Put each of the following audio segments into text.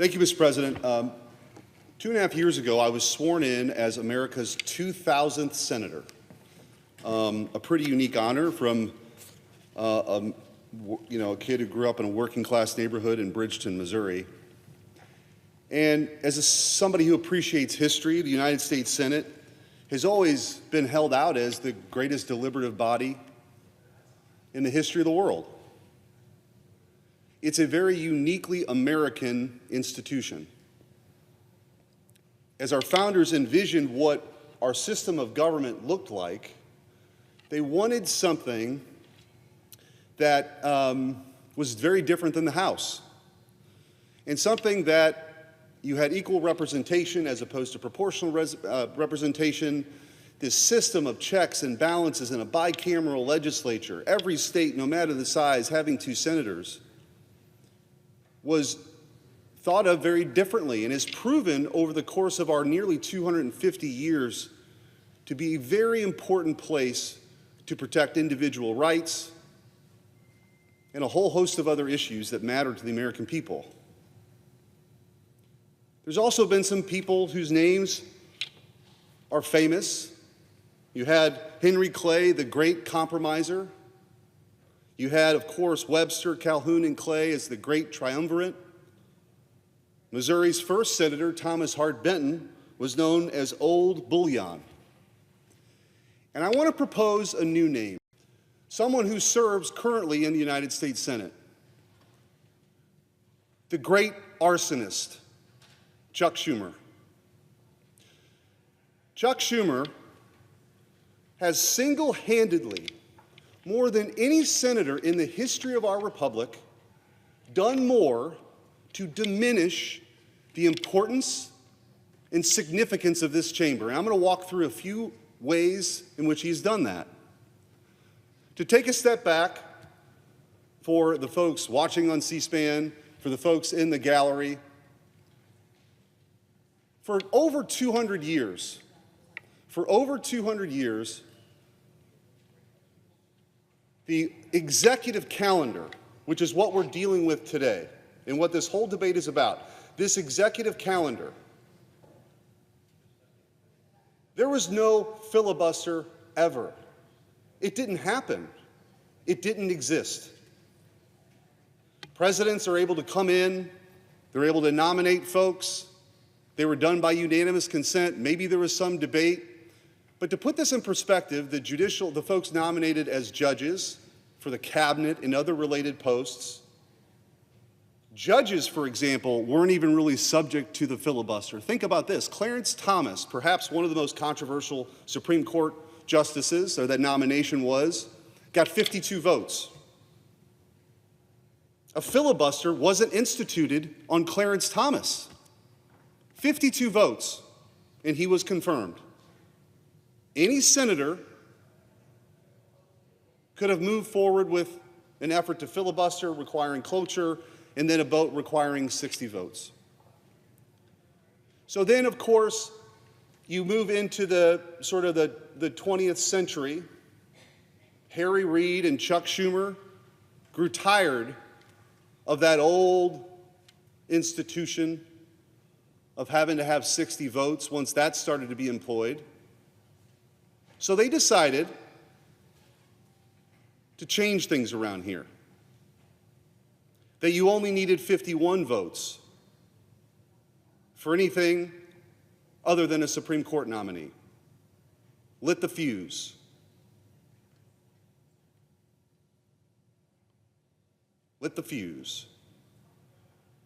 Thank you, Mr. President. 2.5 years ago, I was sworn in as America's 2,000th senator, a pretty unique honor from a kid who grew up in a working-class neighborhood in Bridgeton, Missouri. And as somebody who appreciates history, the United States Senate has always been held out as the greatest deliberative body in the history of the world. It's a very uniquely American institution. As our founders envisioned what our system of government looked like, they wanted something that was very different than the House, and something that you had equal representation as opposed to proportional representation, this system of checks and balances in a bicameral legislature, every state, no matter the size, having 2 senators, was thought of very differently and has proven over the course of our nearly 250 years to be a very important place to protect individual rights and a whole host of other issues that matter to the American people. There's also been some people whose names are famous. You had Henry Clay, the great compromiser. You had, of course, Webster, Calhoun, and Clay as the great triumvirate. Missouri's first senator, Thomas Hart Benton, was known as Old Bullion. And I want to propose a new name, someone who serves currently in the United States Senate. The great arsonist, Chuck Schumer. Chuck Schumer has single-handedly, more than any senator in the history of our republic, done more to diminish the importance and significance of this chamber. And I'm going to walk through a few ways in which he's done that. To take a step back, for the folks watching on C-SPAN, for the folks in the gallery, for over 200 years, the executive calendar, which is what we're dealing with today and what this whole debate is about, this executive calendar, there was no filibuster ever. It didn't happen. It didn't exist. Presidents are able to come in, they're able to nominate folks. They were done by unanimous consent. Maybe there was some debate. But to put this in perspective, the folks nominated as judges for the cabinet and other related posts, judges, for example, weren't even really subject to the filibuster. Think about this. Clarence Thomas, perhaps one of the most controversial Supreme Court justices, or that nomination was, got 52 votes. A filibuster wasn't instituted on Clarence Thomas. 52 votes, and he was confirmed. Any senator could have moved forward with an effort to filibuster requiring cloture, and then a vote requiring 60 votes. So then, of course, you move into the 20th century. Harry Reid and Chuck Schumer grew tired of that old institution of having to have 60 votes once that started to be employed. So they decided to change things around here, that you only needed 51 votes for anything other than a Supreme Court nominee. Lit the fuse. Lit the fuse.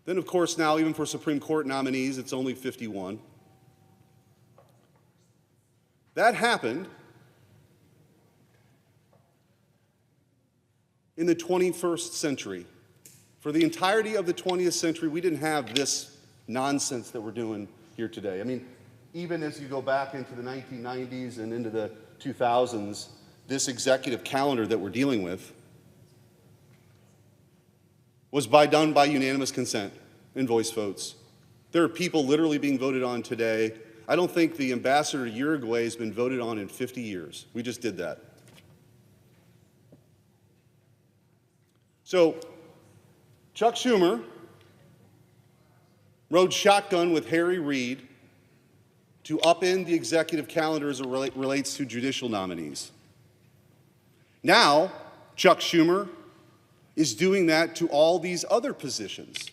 Then, of course, now, even for Supreme Court nominees, it's only 51. That happened in the 21st century. For the entirety of the 20th century, we didn't have this nonsense that we're doing here today. I mean, even as you go back into the 1990s and into the 2000s, this executive calendar that we're dealing with was done by unanimous consent and voice votes. There are people literally being voted on today. I don't think the ambassador to Uruguay has been voted on in 50 years. We just did that. So Chuck Schumer rode shotgun with Harry Reid to upend the executive calendar as it relates to judicial nominees. Now, Chuck Schumer is doing that to all these other positions.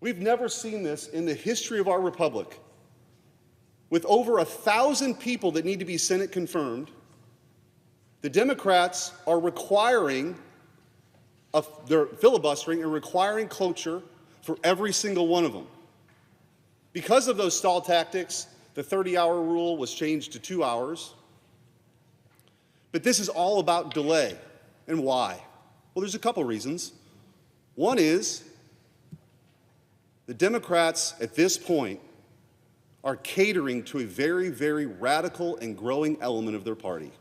We've never seen this in the history of our republic. With over 1,000 people that need to be Senate confirmed, the Democrats are they're filibustering and requiring cloture for every single one of them. Because of those stall tactics, the 30-hour rule was changed to 2 hours. But this is all about delay. And why? Well, there's a couple reasons. One is the Democrats at this point are catering to a very, very radical and growing element of their party.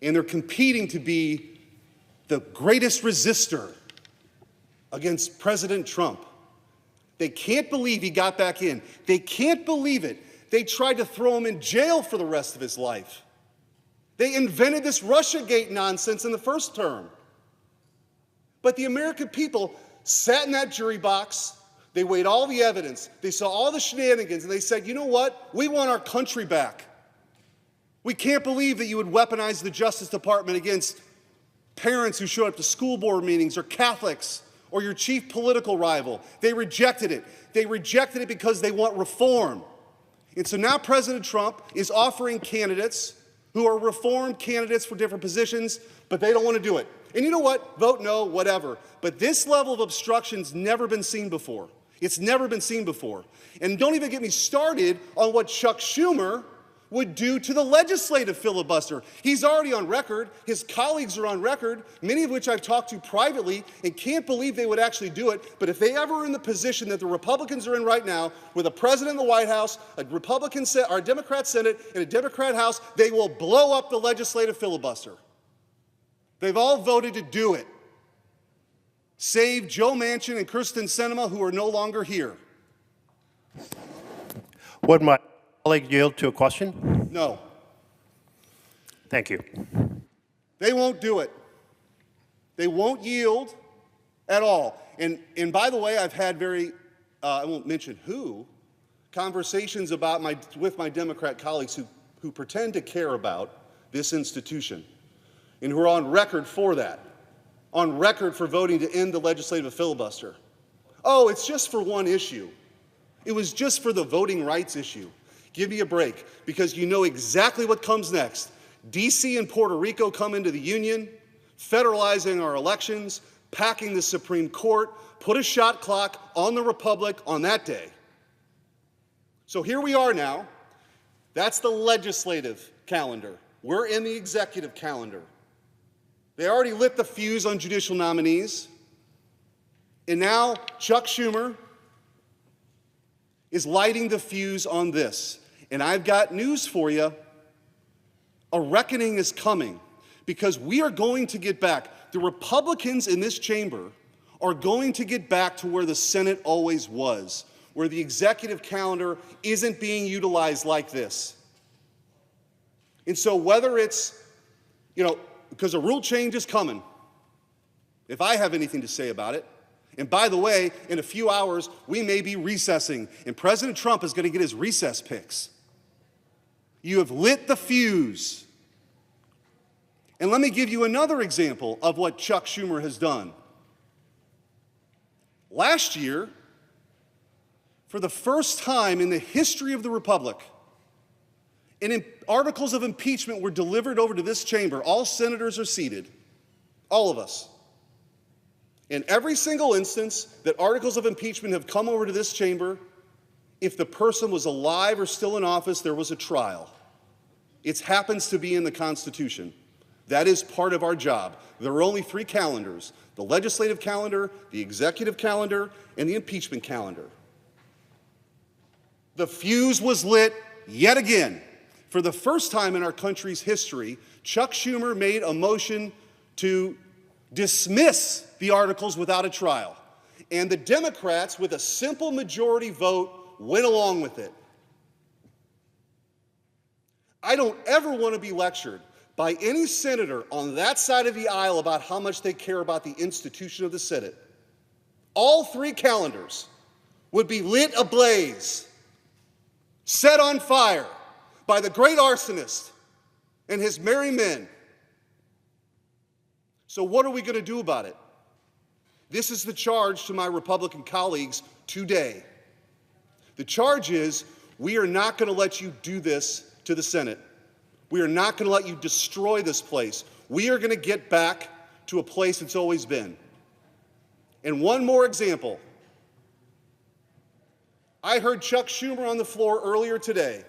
And they're competing to be the greatest resistor against President Trump. They can't believe he got back in. They can't believe it. They tried to throw him in jail for the rest of his life. They invented this Russiagate nonsense in the first term. But the American people sat in that jury box. They weighed all the evidence. They saw all the shenanigans, and they said, you know what? We want our country back. We can't believe that you would weaponize the Justice Department against parents who showed up to school board meetings or Catholics or your chief political rival. They rejected it. They rejected it because they want reform. And so now President Trump is offering candidates who are reformed candidates for different positions, but they don't want to do it. And you know what? Vote no, whatever. But this level of obstruction's never been seen before. It's never been seen before. And don't even get me started on what Chuck Schumer would do to the legislative filibuster. He's already on record. His colleagues are on record, many of which I've talked to privately, and can't believe they would actually do it. But if they ever are in the position that the Republicans are in right now, with a president in the White House, a Democrat Senate, and a Democrat House, they will blow up the legislative filibuster. They've all voted to do it. Save Joe Manchin and Kyrsten Sinema, who are no longer here. Would my colleague yield to a question? No. Thank you. They won't do it. They won't yield at all. And by the way, I've had I won't mention who, conversations with my Democrat colleagues who pretend to care about this institution and who are on record for that, on record for voting to end the legislative filibuster. Oh, it's just for one issue. It was just for the voting rights issue. Give me a break, because you know exactly what comes next. D.C. and Puerto Rico come into the Union, federalizing our elections, packing the Supreme Court, put a shot clock on the Republic on that day. So here we are now. That's the legislative calendar. We're in the executive calendar. They already lit the fuse on judicial nominees. And now Chuck Schumer is lighting the fuse on this. And I've got news for you. A reckoning is coming, because we are going to get back. The Republicans in this chamber are going to get back to where the Senate always was, where the executive calendar isn't being utilized like this. And so whether it's, because a rule change is coming, if I have anything to say about it. And by the way, in a few hours, we may be recessing, and President Trump is going to get his recess picks. You have lit the fuse. And let me give you another example of what Chuck Schumer has done. Last year, for the first time in the history of the Republic, articles of impeachment were delivered over to this chamber. All senators are seated, all of us. In every single instance that articles of impeachment have come over to this chamber, if the person was alive or still in office, there was a trial. It happens to be in the Constitution. That is part of our job. There are only 3 calendars: the legislative calendar, the executive calendar, and the impeachment calendar. The fuse was lit yet again. For the first time in our country's history, Chuck Schumer made a motion to dismiss the articles without a trial. And the Democrats, with a simple majority vote, went along with it. I don't ever want to be lectured by any senator on that side of the aisle about how much they care about the institution of the Senate. all three calendars would be lit ablaze, set on fire by the great arsonist and his merry men. So what are we going to do about it? This is the charge to my Republican colleagues today. The charge is, we are not going to let you do this to the Senate. We are not going to let you destroy this place. We are going to get back to a place it's always been. And one more example. I heard Chuck Schumer on the floor earlier today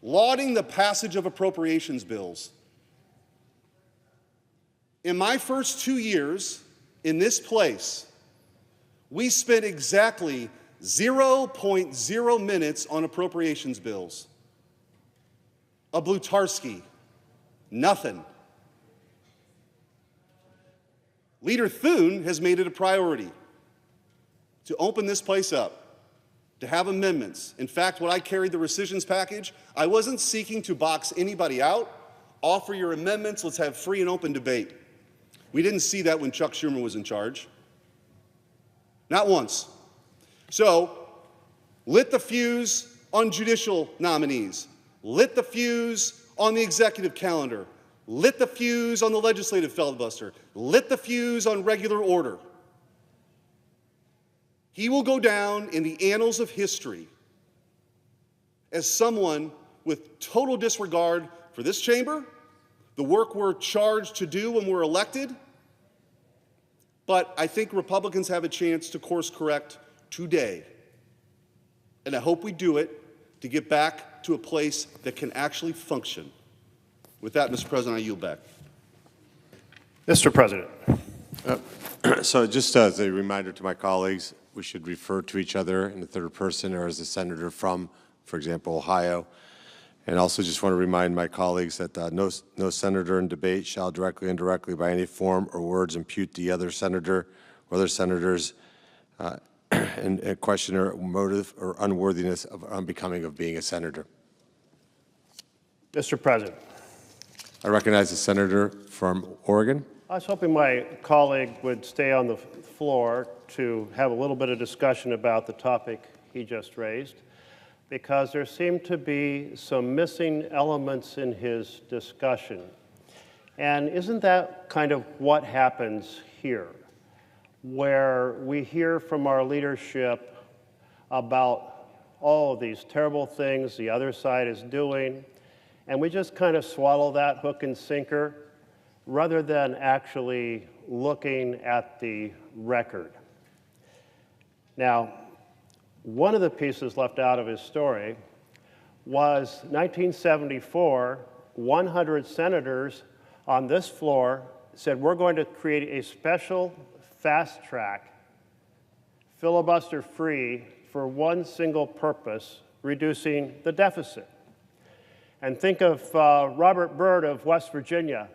lauding the passage of appropriations bills. In my first 2 years in this place, we spent exactly 0.0 minutes on appropriations bills. A Blutarski, nothing. Leader Thune has made it a priority to open this place up, to have amendments. In fact, when I carried the rescissions package, I wasn't seeking to box anybody out. Offer your amendments, let's have free and open debate. We didn't see that when Chuck Schumer was in charge. Not once. So, lit the fuse on judicial nominees, lit the fuse on the executive calendar, lit the fuse on the legislative filibuster, lit the fuse on regular order. He will go down in the annals of history as someone with total disregard for this chamber, the work we're charged to do when we're elected. But I think Republicans have a chance to course correct today. And I hope we do it to get back to a place that can actually function. With that, Mr. President, I yield back. Mr. President. So just as a reminder to my colleagues, we should refer to each other in the third person or as a senator from, for example, Ohio. And also just want to remind my colleagues that no senator in debate shall directly or indirectly by any form or words impute the other senator or other senators in question or motive or unworthiness of unbecoming of being a senator. Mr. President. I recognize the senator from Oregon. I was hoping my colleague would stay on the floor to have a little bit of discussion about the topic he just raised, because there seem to be some missing elements in his discussion. And isn't that kind of what happens here, where we hear from our leadership about all of these terrible things the other side is doing, and we just kind of swallow that hook and sinker rather than actually looking at the record. Now, one of the pieces left out of his story was 1974, 100 senators on this floor said, we're going to create a special fast track, filibuster-free, for one single purpose, reducing the deficit. And think of Robert Byrd of West Virginia.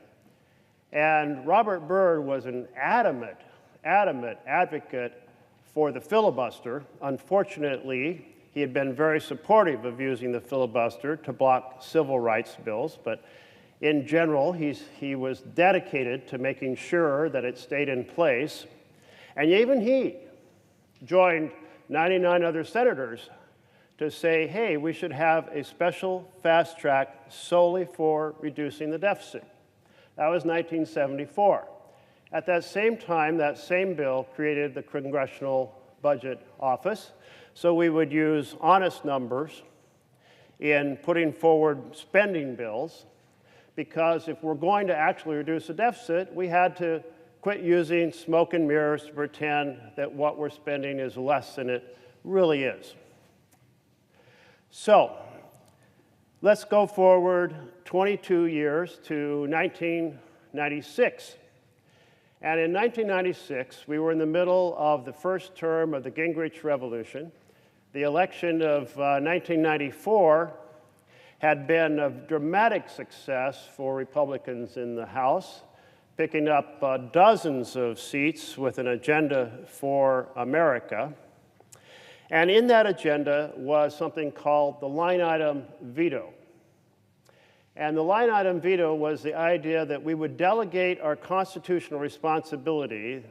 And Robert Byrd was an adamant advocate for the filibuster. Unfortunately, he had been very supportive of using the filibuster to block civil rights bills, but in general, he was dedicated to making sure that it stayed in place. And even he joined 99 other senators to say, hey, we should have a special fast track solely for reducing the deficit. That was 1974. At that same time, that same bill created the Congressional Budget Office, so we would use honest numbers in putting forward spending bills, because if we're going to actually reduce the deficit, we had to quit using smoke and mirrors to pretend that what we're spending is less than it really is. So let's go forward 22 years to 1996. And in 1996, we were in the middle of the first term of the Gingrich Revolution. The election of 1994 had been a dramatic success for Republicans in the House, picking up dozens of seats with an agenda for America. And in that agenda was something called the line item veto. And the line item veto was the idea that we would delegate our constitutional responsibility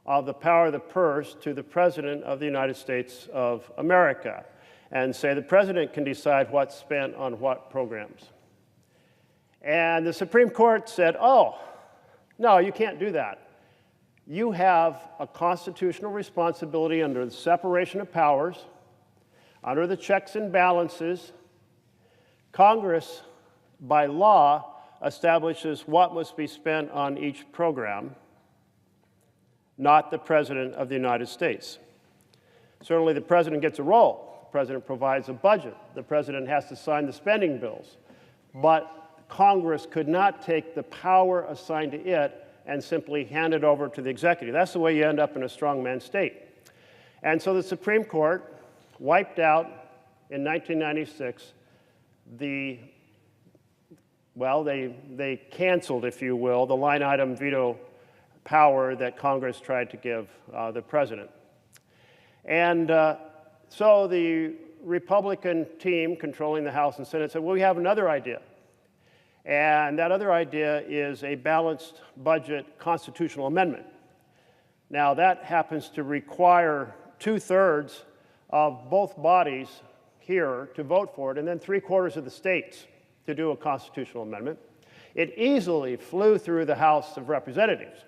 of the power of the purse to the President of the United States of America and say the President can decide what's spent on what programs. And the Supreme Court said, oh, no, you can't do that. You have a constitutional responsibility under the separation of powers, under the checks and balances. Congress, by law, establishes what must be spent on each program, not the President of the United States. Certainly the President gets a role. The President provides a budget. The President has to sign the spending bills. But Congress could not take the power assigned to it and simply hand it over to the executive. That's the way you end up in a strongman state. And so the Supreme Court wiped out in 1996 they canceled, if you will, the line item veto power that Congress tried to give the President. And so the Republican team controlling the House and Senate said, well, we have another idea. And that other idea is a balanced budget constitutional amendment. Now, that happens to require 2/3 of both bodies here to vote for it, and then 3/4 of the states to do a constitutional amendment. It easily flew through the House of Representatives.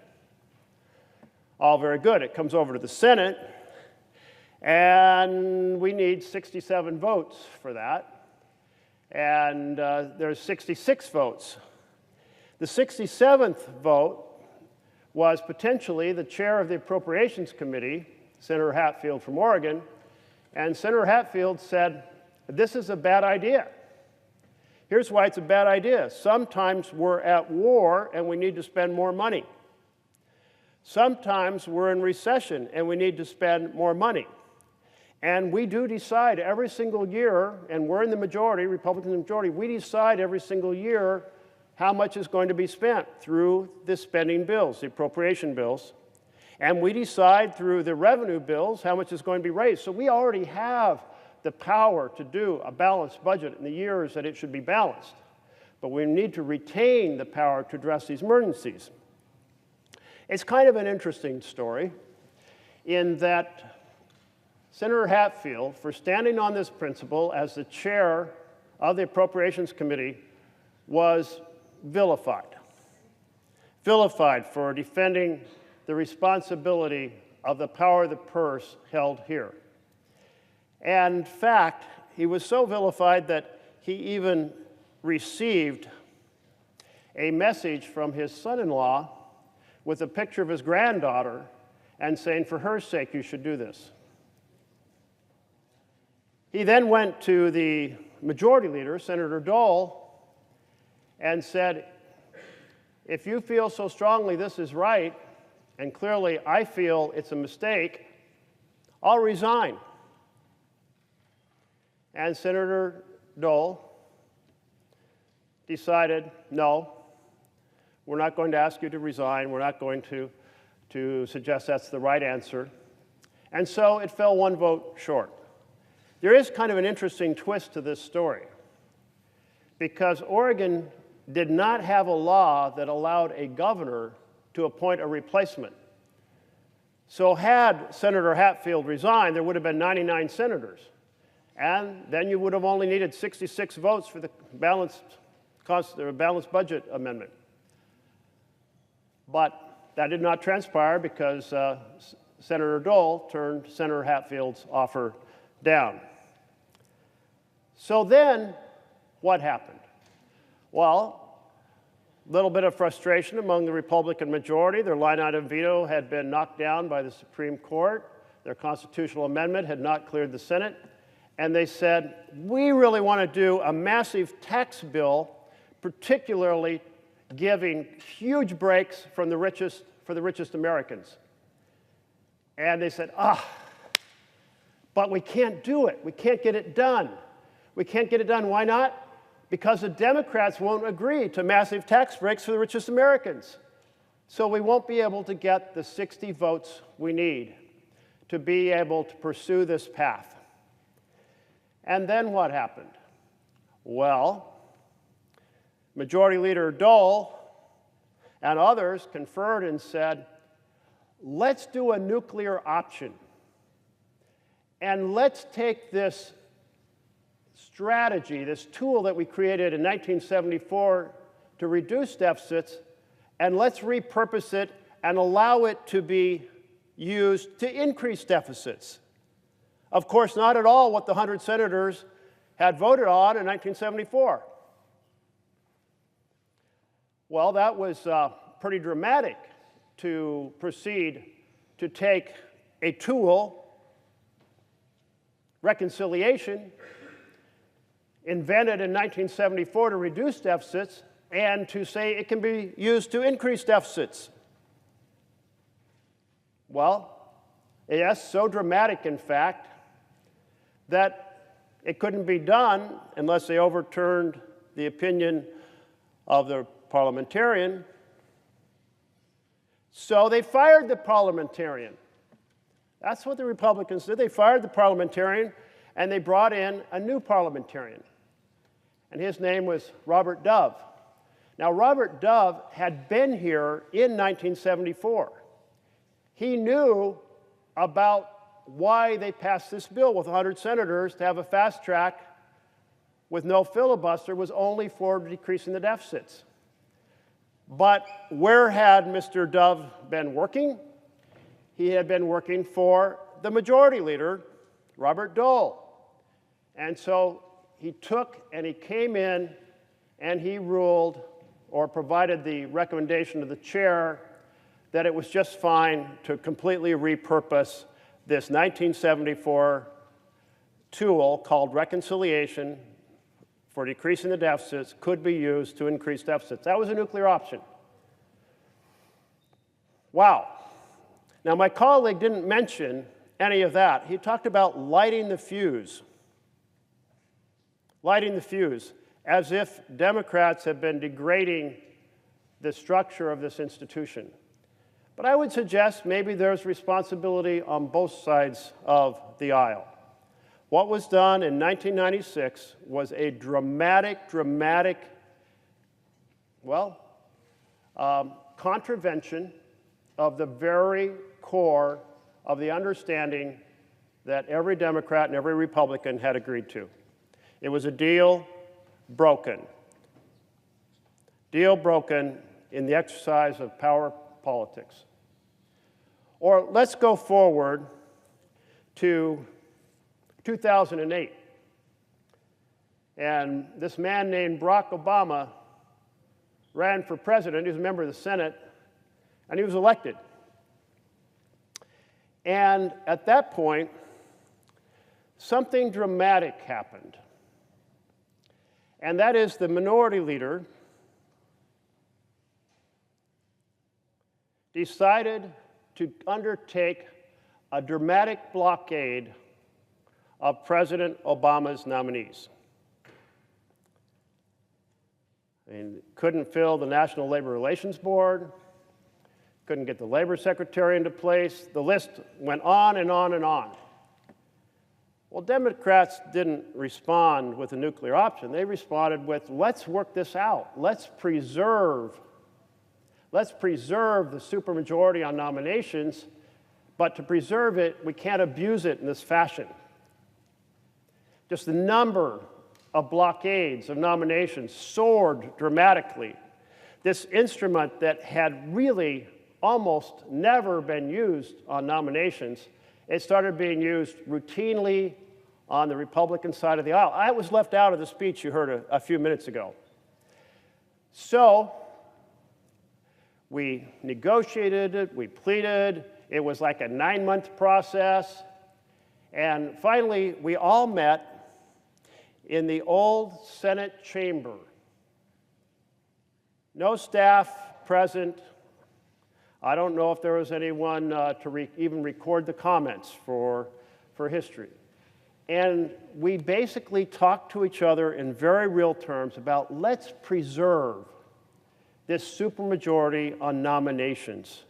All very good. It comes over to the Senate, and we need 67 votes for that. And there's 66 votes. The 67th vote was potentially the chair of the Appropriations Committee, Senator Hatfield from Oregon, and Senator Hatfield said, this is a bad idea. Here's why it's a bad idea. Sometimes we're at war and we need to spend more money. Sometimes we're in recession and we need to spend more money. And we do decide every single year, and we're in the majority, Republicans in the majority, we decide every single year how much is going to be spent through the spending bills, the appropriation bills. And we decide through the revenue bills how much is going to be raised. So we already have the power to do a balanced budget in the years that it should be balanced. But we need to retain the power to address these emergencies. It's kind of an interesting story in that Senator Hatfield, for standing on this principle as the chair of the Appropriations Committee, was vilified. Vilified for defending the responsibility of the power of the purse held here. And in fact, he was so vilified that he even received a message from his son-in-law with a picture of his granddaughter and saying, for her sake, you should do this. He then went to the majority leader, Senator Dole, and said, if you feel so strongly this is right, and clearly I feel it's a mistake, I'll resign. And Senator Dole decided, no, we're not going to ask you to resign. We're not going to suggest that's the right answer. And so it fell one vote short. There is kind of an interesting twist to this story, because Oregon did not have a law that allowed a governor to appoint a replacement. So had Senator Hatfield resigned, there would have been 99 senators. And then you would have only needed 66 votes for the balanced budget amendment. But that did not transpire because Senator Dole turned Senator Hatfield's offer down. So then, what happened? Well, a little bit of frustration among the Republican majority. Their line item veto had been knocked down by the Supreme Court. Their constitutional amendment had not cleared the Senate. And they said, we really want to do a massive tax bill, particularly giving huge breaks for the richest Americans. And they said, but we can't do it. We can't get it done. We can't get it done. Why not? Because the Democrats won't agree to massive tax breaks for the richest Americans. So we won't be able to get the 60 votes we need to be able to pursue this path. And then what happened? Well, Majority Leader Dole and others conferred and said, let's do a nuclear option. And let's take this strategy, this tool that we created in 1974 to reduce deficits, and let's repurpose it and allow it to be used to increase deficits. Of course, not at all what the 100 senators had voted on in 1974. Well, that was pretty dramatic to proceed to take a tool, reconciliation, invented in 1974 to reduce deficits, and to say it can be used to increase deficits. Well, yes, so dramatic, in fact, that it couldn't be done unless they overturned the opinion of the parliamentarian. So they fired the parliamentarian. That's what the Republicans did. They fired the parliamentarian, and they brought in a new parliamentarian. And his name was Robert Dove. Now, Robert Dove had been here in 1974. He knew about why they passed this bill with 100 senators to have a fast track with no filibuster was only for decreasing the deficits. But where had Mr. Dove been working? He had been working for the majority leader, Robert Dole. And so he took and he came in and he ruled or provided the recommendation to the chair that it was just fine to completely repurpose this 1974 tool called reconciliation for decreasing the deficits could be used to increase deficits. That was a nuclear option. Wow. Now, my colleague didn't mention any of that. He talked about lighting the fuse. Lighting the fuse, as if Democrats have been degrading the structure of this institution. But I would suggest maybe there's responsibility on both sides of the aisle. What was done in 1996 was a dramatic, contravention of the very core of the understanding that every Democrat and every Republican had agreed to. It was a deal broken. Deal broken in the exercise of power politics. Or let's go forward to 2008. And this man named Barack Obama ran for president. He was a member of the Senate, and he was elected. And at that point, something dramatic happened. And that is the minority leader decided to undertake a dramatic blockade of President Obama's nominees. I mean, couldn't fill the National Labor Relations Board, couldn't get the Labor Secretary into place. The list went on and on and on. Well, Democrats didn't respond with a nuclear option. They responded with, let's work this out. Let's preserve the supermajority on nominations, but to preserve it, we can't abuse it in this fashion. Just the number of blockades of nominations soared dramatically. This instrument that had really almost never been used on nominations, it started being used routinely on the Republican side of the aisle. I was left out of the speech you heard a few minutes ago. So we negotiated it, we pleaded, it was like a 9-month process, and finally we all met in the old Senate chamber. No staff present. I don't know if there was anyone to even record the comments for history. And we basically talked to each other in very real terms about let's preserve this supermajority on nominations.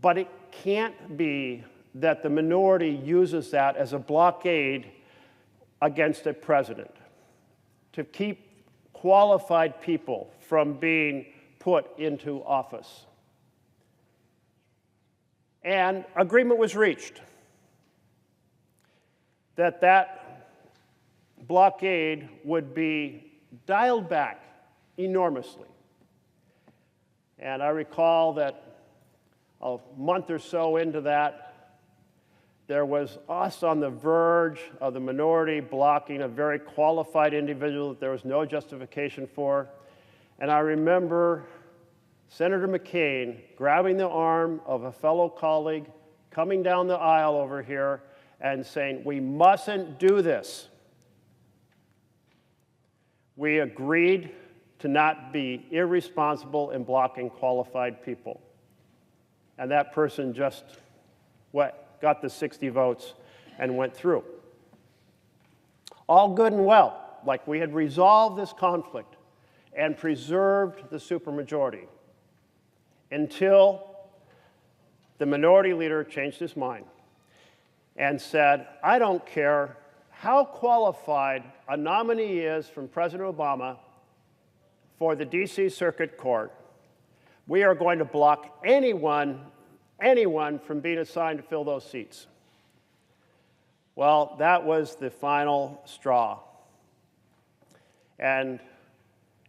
But it can't be that the minority uses that as a blockade against a president to keep qualified people from being put into office. And agreement was reached that that blockade would be dialed back enormously. And I recall that a month or so into that, there was us on the verge of the minority blocking a very qualified individual that there was no justification for. And I remember Senator McCain grabbing the arm of a fellow colleague, coming down the aisle over here and saying, "We mustn't do this." We agreed to not be irresponsible in blocking qualified people. And that person just got the 60 votes and went through. All good and well, like we had resolved this conflict and preserved the supermajority until the minority leader changed his mind and said, "I don't care how qualified a nominee is from President Obama for the DC Circuit Court. We are going to block anyone from being assigned to fill those seats." Well, that was the final straw. And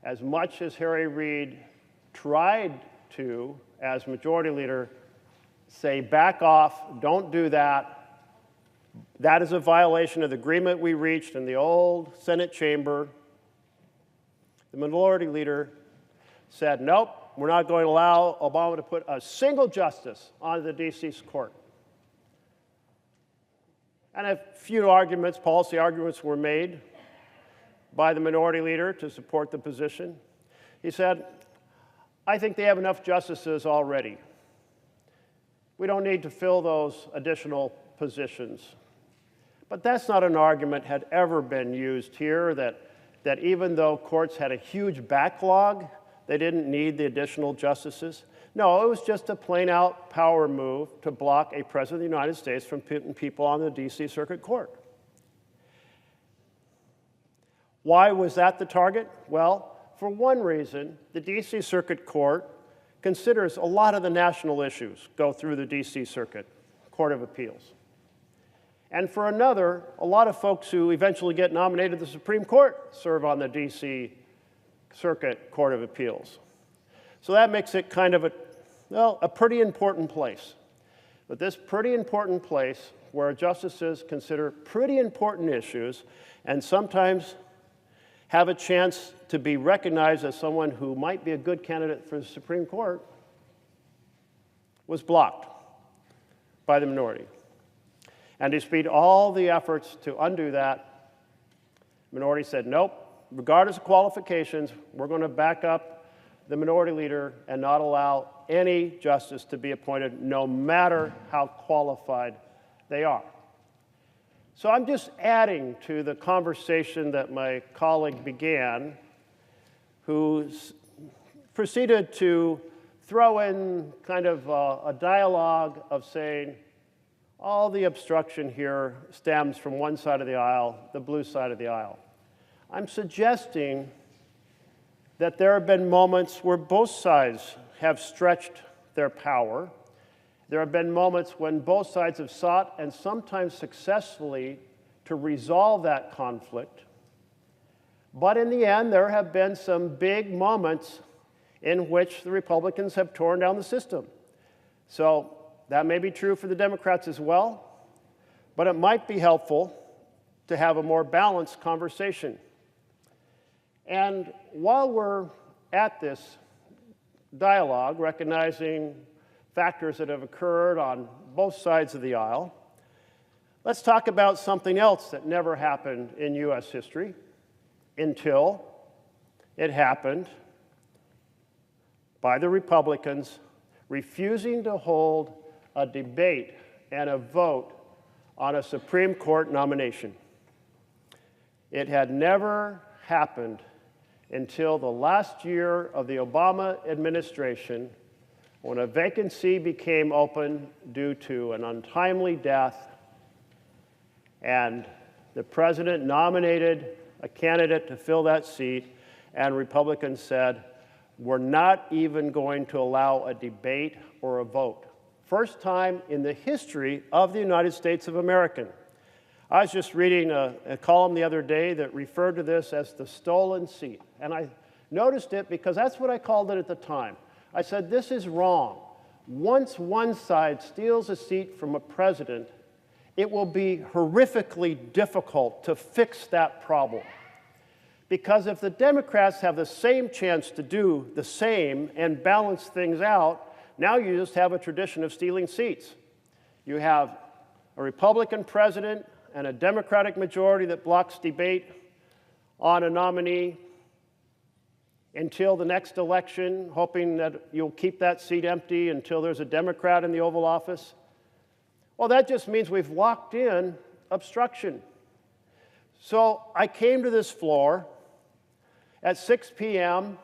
as much as Harry Reid tried to, as majority leader, say, "Back off, don't do that. That is a violation of the agreement we reached in the old Senate chamber," the minority leader said, "Nope, we're not going to allow Obama to put a single justice onto the DC court." And a few arguments, policy arguments, were made by the minority leader to support the position. He said, "I think they have enough justices already. We don't need to fill those additional positions." But that's not an argument that had ever been used here, that even though courts had a huge backlog, they didn't need the additional justices. No, it was just a plain-out power move to block a president of the United States from putting people on the DC Circuit Court. Why was that the target? Well, for one reason, the DC Circuit Court considers a lot of the national issues go through the DC Circuit Court of Appeals. And for another, a lot of folks who eventually get nominated to the Supreme Court serve on the DC Circuit Court of Appeals. So that makes it kind of a pretty important place. But this pretty important place where justices consider pretty important issues and sometimes have a chance to be recognized as someone who might be a good candidate for the Supreme Court was blocked by the minority. And despite all the efforts to undo that, the minority said, "Nope, regardless of qualifications, we're going to back up the minority leader and not allow any justice to be appointed, no matter how qualified they are." So I'm just adding to the conversation that my colleague began, who proceeded to throw in kind of a dialogue of saying, all the obstruction here stems from one side of the aisle, the blue side of the aisle. I'm suggesting that there have been moments where both sides have stretched their power. There have been moments when both sides have sought, and sometimes successfully, to resolve that conflict. But in the end, there have been some big moments in which the Republicans have torn down the system. So that may be true for the Democrats as well, but it might be helpful to have a more balanced conversation. And while we're at this dialogue, recognizing factors that have occurred on both sides of the aisle, let's talk about something else that never happened in U.S. history until it happened by the Republicans refusing to hold a debate and a vote on a Supreme Court nomination. It had never happened until the last year of the Obama administration, when a vacancy became open due to an untimely death, and the president nominated a candidate to fill that seat, and Republicans said, "We're not even going to allow a debate or a vote First time in the history of the United States of America. I was just reading a column the other day that referred to this as the stolen seat. And I noticed it because that's what I called it at the time. I said, this is wrong. Once one side steals a seat from a president, it will be horrifically difficult to fix that problem. Because if the Democrats have the same chance to do the same and balance things out, now you just have a tradition of stealing seats. You have a Republican president and a Democratic majority that blocks debate on a nominee until the next election, hoping that you'll keep that seat empty until there's a Democrat in the Oval Office. Well, that just means we've locked in obstruction. So I came to this floor at 6 p.m.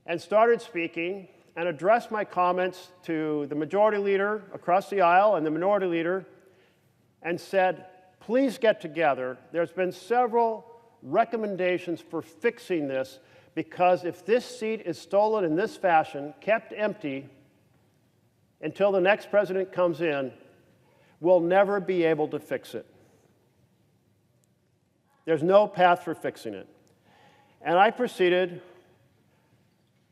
and started speaking and addressed my comments to the majority leader across the aisle and the minority leader and said, please get together. There's been several recommendations for fixing this, because if this seat is stolen in this fashion, kept empty until the next president comes in, we'll never be able to fix it. There's no path for fixing it. And I proceeded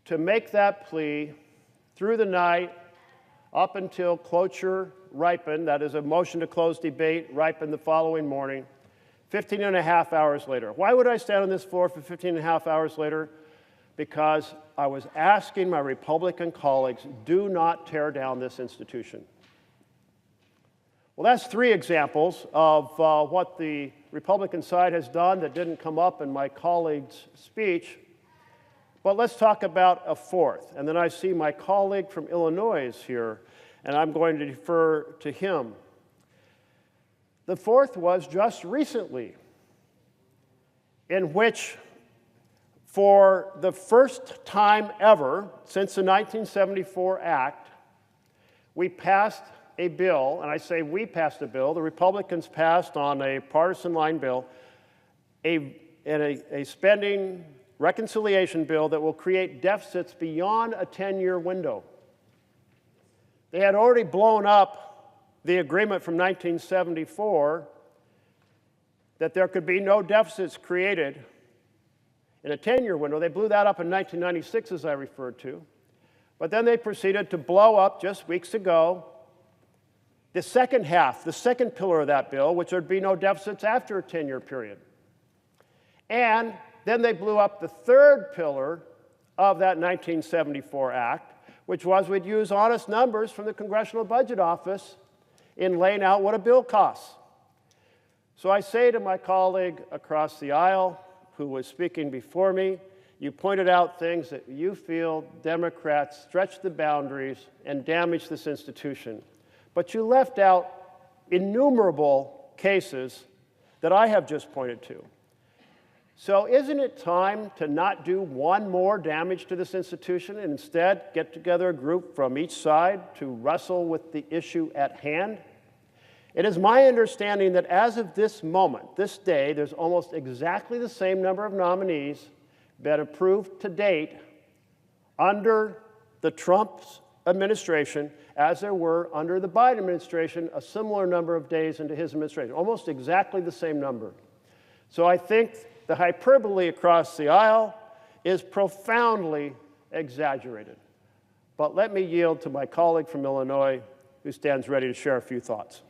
to make that plea through the night up until cloture ripened, that is a motion to close debate, ripened the following morning, 15 and a half hours later. Why would I stand on this floor for 15 and a half hours later? Because I was asking my Republican colleagues, do not tear down this institution. Well, that's three examples of what the Republican side has done that didn't come up in my colleague's speech. But let's talk about a fourth. And then I see my colleague from Illinois is here, and I'm going to defer to him. The fourth was just recently, in which, for the first time ever since the 1974 Act, we passed a bill, and I say we passed a bill, the Republicans passed on a partisan line bill, a spending reconciliation bill that will create deficits beyond a 10-year window. They had already blown up the agreement from 1974 that there could be no deficits created in a 10-year window. They blew that up in 1996, as I referred to. But then they proceeded to blow up, just weeks ago, the second half, the second pillar of that bill, which there'd be no deficits after a 10-year period. And then they blew up the third pillar of that 1974 Act, which was we'd use honest numbers from the Congressional Budget Office in laying out what a bill costs. So I say to my colleague across the aisle who was speaking before me, you pointed out things that you feel Democrats stretch the boundaries and damage this institution. But you left out innumerable cases that I have just pointed to. So isn't it time to not do one more damage to this institution and instead get together a group from each side to wrestle with the issue at hand? It is my understanding that as of this moment, this day, there's almost exactly the same number of nominees been approved to date under the Trump administration as there were under the Biden administration a similar number of days into his administration, almost exactly the same number. So I think the hyperbole across the aisle is profoundly exaggerated. But let me yield to my colleague from Illinois who stands ready to share a few thoughts.